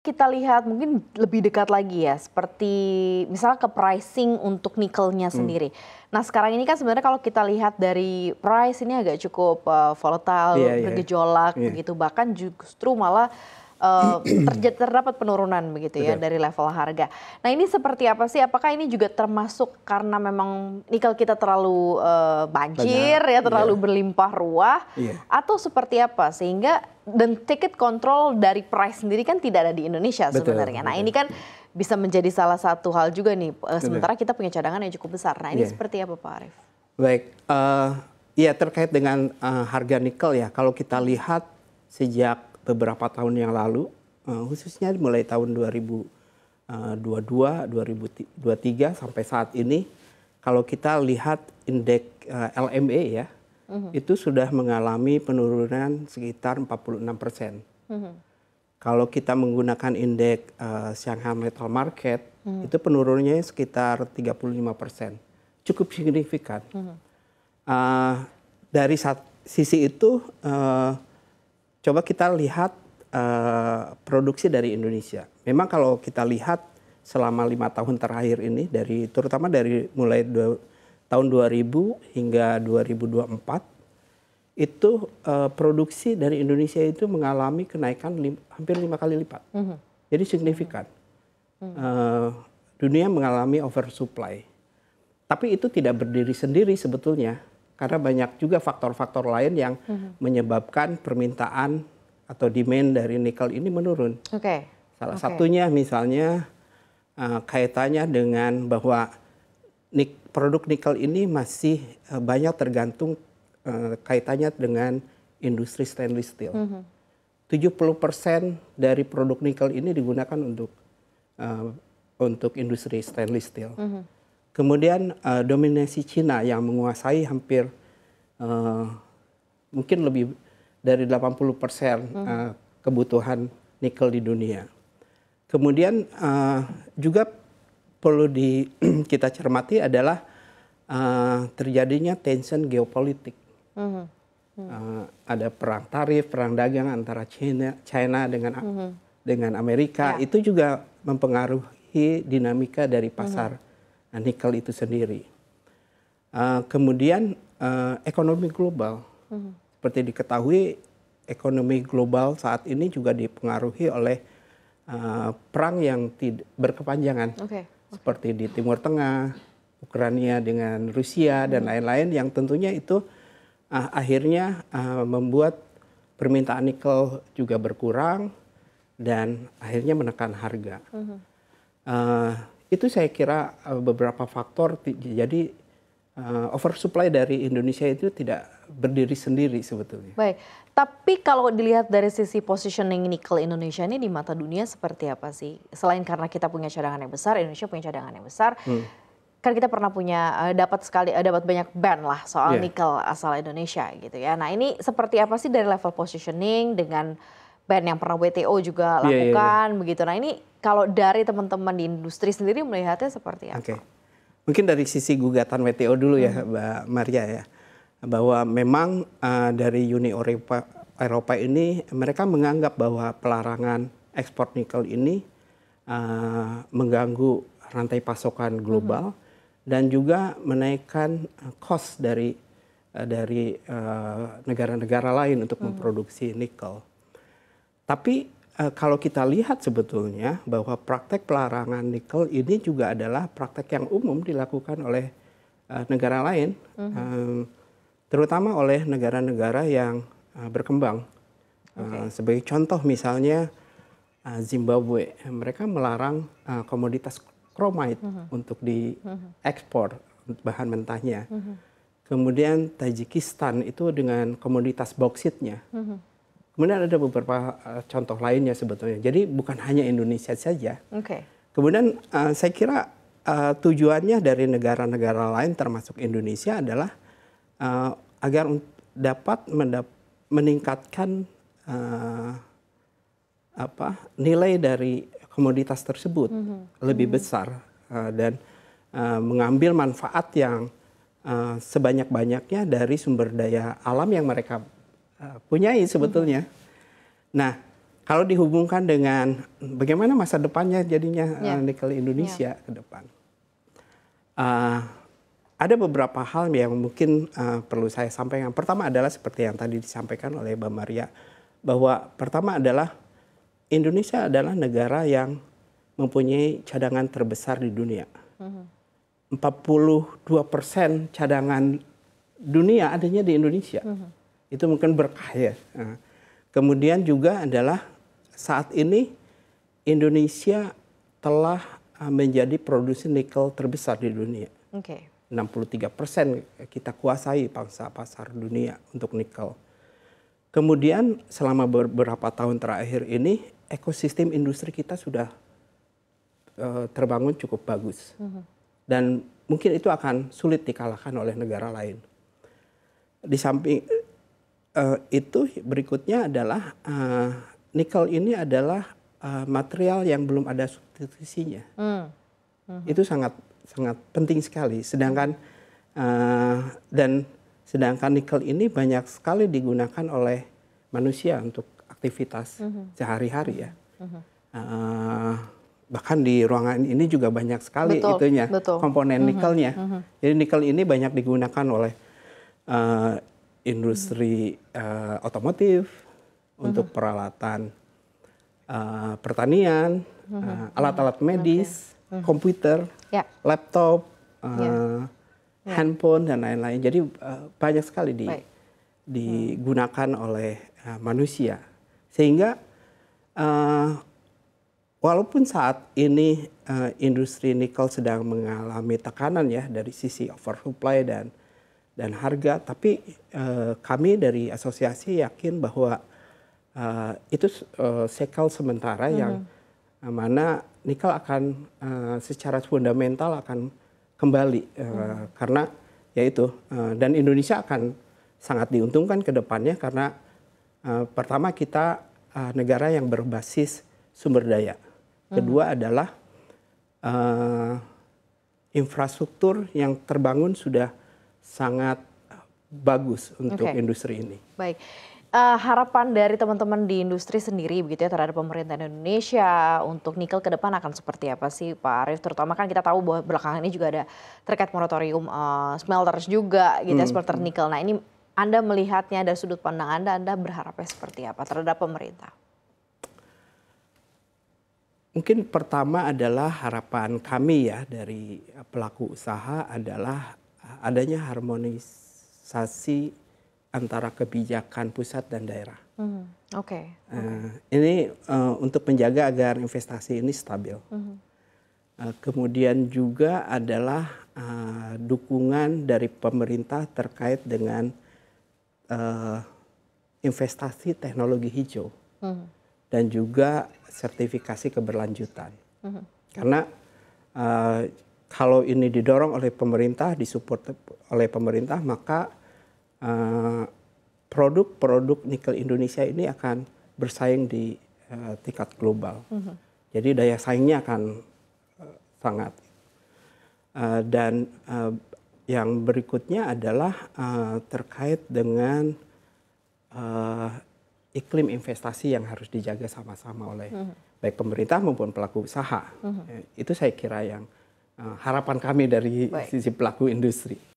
Kita lihat mungkin lebih dekat lagi ya, seperti misalnya ke pricing untuk nikelnya sendiri. Nah sekarang ini kan sebenarnya kalau kita lihat dari price ini agak cukup Iya volatile, iya bergejolak iya, begitu, bahkan justru malah terdapat penurunan begitu ya betul. dari level harga. Nah ini seperti apa sih? Apakah ini juga termasuk karena memang nikel kita terlalu banjir Banyak, ya, iya terlalu berlimpah ruah, iya, atau seperti apa sehingga dan ticket control dari price sendiri kan tidak ada di Indonesia betul sebenarnya. Nah betul ini kan bisa menjadi salah satu hal juga nih, betul, sementara kita punya cadangan yang cukup besar. Nah ini iya. seperti apa Pak Arief? Baik, iya terkait dengan, harga nikel ya, kalau kita lihat sejak beberapa tahun yang lalu, khususnya mulai tahun 2022, 2023 sampai saat ini, kalau kita lihat indeks, LME ya, itu sudah mengalami penurunan sekitar 46%. Mhm, Kalau kita menggunakan indeks, Shanghai Metal Market, itu penurunannya sekitar 35%, cukup signifikan. mhm, Eee, dari sisi itu, coba kita lihat, produksi dari Indonesia. Memang kalau kita lihat selama 5 tahun terakhir ini terutama dari mulai tahun 2000 hingga 2024, itu, produksi dari Indonesia itu mengalami kenaikan hampir 5 kali lipat. mhm, Jadi signifikan. Eee, dunia mengalami oversupply. Tapi itu tidak berdiri sendiri sebetulnya, karena banyak juga faktor-faktor lain yang menyebabkan permintaan atau demand dari nikel ini menurun. oke, Salah oke, satunya misalnya, kaitannya dengan bahwa produk nikel ini masih, banyak tergantung, kaitannya dengan industri stainless steel. 70% dari produk nikel ini digunakan untuk industri stainless steel. Kemudian, dominasi Cina yang menguasai hampir, eee, mungkin lebih dari 80%, kebutuhan nikel di dunia. Kemudian, juga perlu kita cermati adalah, terjadinya tension geopolitik. mhm, Ada perang tarif, perang dagang antara China dengan Amerika, ya, itu juga mempengaruhi dinamika dari pasar, nikel itu sendiri. Kemudian, ekonomi global. Seperti diketahui, ekonomi global saat ini juga dipengaruhi oleh, perang yang berkepanjangan. oke, Seperti di Timur Tengah, Ukraina dengan Rusia, dan lain-lain yang tentunya itu, akhirnya, membuat permintaan nikel juga berkurang dan akhirnya menekan harga. Eee, itu saya kira, beberapa faktor jadi, oversupply dari Indonesia itu tidak berdiri sendiri sebetulnya. baik. Tapi kalau dilihat dari sisi positioning nikel Indonesia ini di mata dunia seperti apa sih? Selain karena kita punya cadangan yang besar, Indonesia punya cadangan yang besar, Hmm, kan kita pernah punya dapat banyak ban lah soal iya, nikel asal Indonesia gitu ya. Nah ini seperti apa sih dari level positioning dengan ban yang pernah WTO juga iya iya iya, lakukan begitu. Nah ini kalau dari teman-teman di industri sendiri melihatnya seperti oke. apa? Mungkin dari sisi gugatan WTO dulu ya, Mbak Maria ya, bahwa memang, dari Uni Eropa ini mereka menganggap bahwa pelarangan ekspor nikel ini, mengganggu rantai pasokan global dan juga menaikkan, cost dari negara-negara lain untuk memproduksi nikel. Tapi, kalau kita lihat sebetulnya bahwa praktek pelarangan nikel ini juga adalah praktek yang umum dilakukan oleh, negara lain, terutama oleh negara-negara yang, berkembang. Oke. Sebagai contoh misalnya, Zimbabwe, mereka melarang, komoditas chromite untuk diekspor, bahan mentahnya. Kemudian Tajikistan itu dengan komoditas bauksit-nya. Kemudian ada beberapa, contoh lainnya sebetulnya. Jadi bukan hanya Indonesia saja. Oke. Kemudian, saya kira, tujuannya dari negara-negara lain termasuk Indonesia adalah, agar dapat meningkatkan, nilai dari komoditas tersebut lebih besar, dan, mengambil manfaat yang, sebanyak-banyaknya dari sumber daya alam yang mereka, punyai sebetulnya. Nah, Kalau dihubungkan dengan bagaimana masa depannya jadinya nikel Indonesia ke depan, ada beberapa hal yang mungkin perlu saya sampaikan. Pertama adalah seperti yang tadi disampaikan oleh Mbak Maria, bahwa pertama adalah Indonesia adalah negara yang mempunyai cadangan terbesar di dunia. 42% cadangan dunia adanya di Indonesia. Itu mungkin berkah ya. Kemudian juga adalah saat ini Indonesia telah menjadi produsen nikel terbesar di dunia. 63% kita kuasai pangsa pasar dunia untuk nikel. Kemudian selama beberapa tahun terakhir ini ekosistem industri kita sudah terbangun cukup bagus. Dan mungkin itu akan sulit dikalahkan oleh negara lain. Di samping itu berikutnya adalah nikel ini adalah material yang belum ada substitusinya. Itu sangat penting sekali. Sedangkan nikel ini banyak sekali digunakan oleh manusia untuk aktivitas sehari-hari ya. Bahkan di ruangan ini juga banyak sekali komponen nikelnya. Jadi nikel ini banyak digunakan oleh industri otomotif, untuk peralatan pertanian, alat-alat medis, komputer, laptop, handphone dan lain-lain. Jadi banyak sekali digunakan oleh manusia. Sehingga walaupun saat ini industri nikel sedang mengalami tekanan ya dari sisi oversupply dan harga, tapi kami dari asosiasi yakin bahwa itu cycle sementara yang mana nikel akan secara fundamental akan kembali karena yaitu dan Indonesia akan sangat diuntungkan ke depannya karena pertama kita negara yang berbasis sumber daya. Kedua adalah infrastruktur yang terbangun sudah sangat bagus untuk industri ini. Baik. Harapan dari teman-teman di industri sendiri begitu ya terhadap pemerintah Indonesia untuk nikel ke depan akan seperti apa sih Pak Arief? Terutama kan kita tahu bahwa belakangan ini juga ada terkait moratorium smelters juga gitu ya, smelter nikel. Nah ini Anda melihatnya dari sudut pandang Anda berharapnya seperti apa terhadap pemerintah? Mungkin pertama adalah harapan kami ya dari pelaku usaha adalah adanya harmonisasi antara kebijakan pusat dan daerah. Ini untuk menjaga agar investasi ini stabil. Kemudian juga adalah dukungan dari pemerintah terkait dengan investasi teknologi hijau dan juga sertifikasi keberlanjutan. Karena kalau ini didorong oleh pemerintah, disupport oleh pemerintah, maka produk-produk nikel Indonesia ini akan bersaing di tingkat global. Jadi daya saingnya akan sangat. Dan yang berikutnya adalah terkait dengan iklim investasi yang harus dijaga sama-sama oleh baik pemerintah maupun pelaku usaha. Itu saya kira yang harapan kami dari sisi pelaku industri.